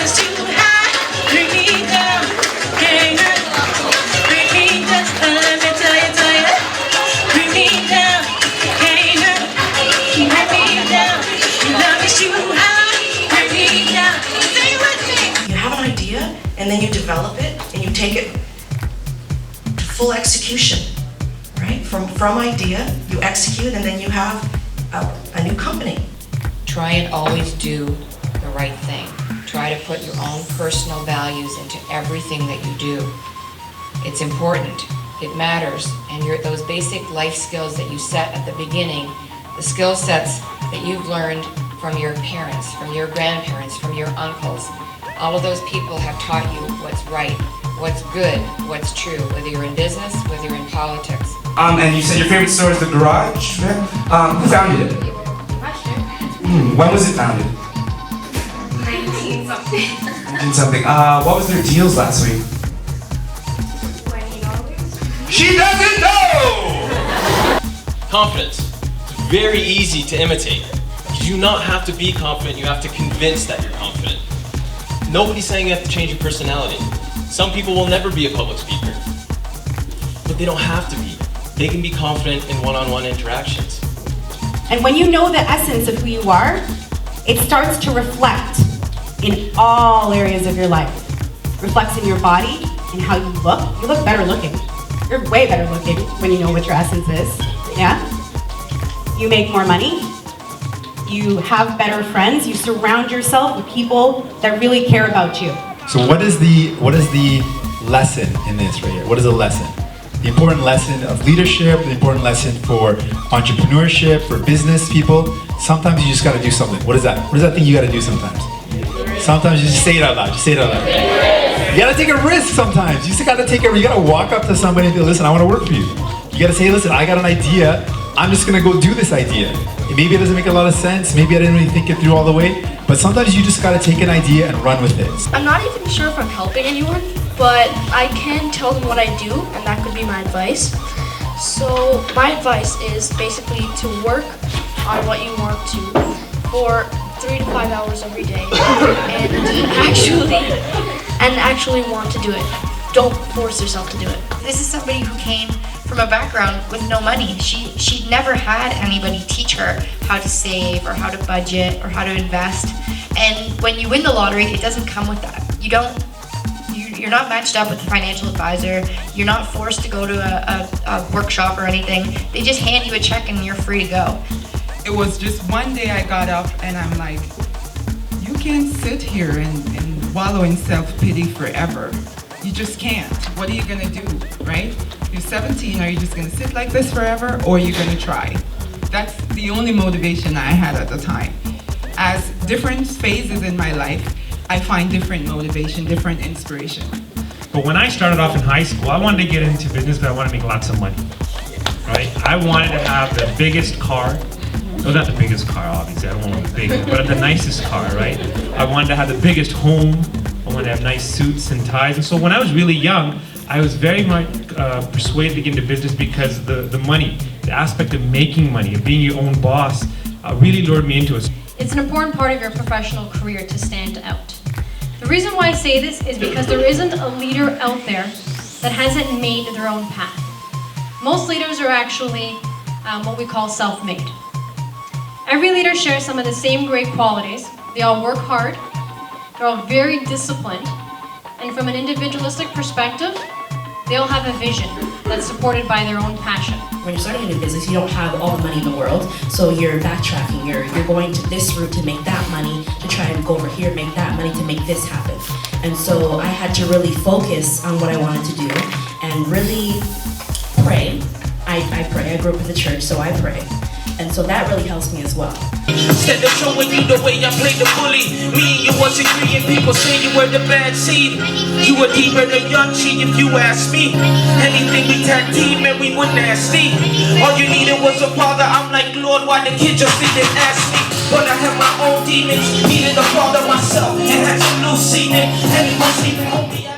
is too high. Bring me down. Can't bring me down. Let me tell you. Bring me down. Can't bring me down. Your love is too high. Bring me down. Stay with me. You have an idea, and then you develop it, and you take it to full execution. Right? From idea, you execute, and then you have a new company. Try and always do the right thing. Try to put your own personal values into everything that you do. It's important. It matters. And those basic life skills that you set at the beginning, the skill sets that you've learned from your parents, from your grandparents, from your uncles, all of those people have taught you what's right, what's good, what's true, whether you're in business, whether you're in politics. And you said your favorite store is the Garage? Who founded it? When was it founded? 19-something. 19-something. What was their deals last week? $20. She doesn't know! Confidence. It's very easy to imitate. You do not have to be confident, you have to convince that you're confident. Nobody's saying you have to change your personality. Some people will never be a public speaker. But they don't have to be. They can be confident in one-on-one interactions. And when you know the essence of who you are, it starts to reflect in all areas of your life. Reflects in your body and how you look. You look better looking. You're way better looking when you know what your essence is. Yeah? You make more money. You have better friends. You surround yourself with people that really care about you. So what is the lesson in this right here? What is the lesson? The important lesson of leadership, the important lesson for entrepreneurship, for business people. Sometimes you just gotta do something. What is that? What is that thing you gotta do sometimes? Sometimes you just say it out loud. Just say it out loud. You gotta take a risk sometimes. You just gotta you gotta walk up to somebody and be, listen, I wanna work for you. You gotta say, listen, I got an idea. I'm just gonna go do this idea. Maybe it doesn't make a lot of sense. Maybe I didn't really think it through all the way. But sometimes you just gotta take an idea and run with it. I'm not even sure if I'm helping anyone, but I can tell them what I do, and that could be my advice. So my advice is basically to work on what you want to for 3 to 5 hours every day, and actually want to do it. Don't force yourself to do it. This is somebody who came from a background with no money. She never had anybody teach her how to save or how to budget or how to invest. And when you win the lottery, it doesn't come with that. You're not matched up with a financial advisor. You're not forced to go to a workshop or anything. They just hand you a check and you're free to go. It was just one day I got up and I'm like, you can't sit here and wallow in self-pity forever. You just can't. What are you gonna do, right? You're 17, are you just gonna sit like this forever, or are you gonna try? That's the only motivation I had at the time. As different phases in my life, I find different motivation, different inspiration. But when I started off in high school, I wanted to get into business because I wanted to make lots of money, right? I wanted to have the biggest car. Well, not the biggest car, obviously, I don't want the biggest, but the nicest car, right? I wanted to have the biggest home. I wanted to have nice suits and ties. And so when I was really young, I was very much persuaded to get into business because the money, the aspect of making money, of being your own boss, really lured me into it. It's an important part of your professional career to stand out. The reason why I say this is because there isn't a leader out there that hasn't made their own path. Most leaders are actually what we call self-made. Every leader shares some of the same great qualities. They all work hard, they're all very disciplined, and from an individualistic perspective, they all have a vision that's supported by their own passion. When you're starting a new business, you don't have all the money in the world, so you're backtracking, you're going to this route to make that money, to try and go over here, make that money to make this happen. And so I had to really focus on what I wanted to do and really pray. I pray, I grew up in the church, so I pray. And so that really helps me as well. Instead of showing you the way I played the bully, me and you was agreeing, people say you were the bad seed. You were deeper than young G if you ask me. Anything we tag team and we were nasty. All you needed was a father, I'm like, Lord, why the kid just didn't ask me? But I had my own demons, needed a father myself, and had some loose semen. And he was even on me.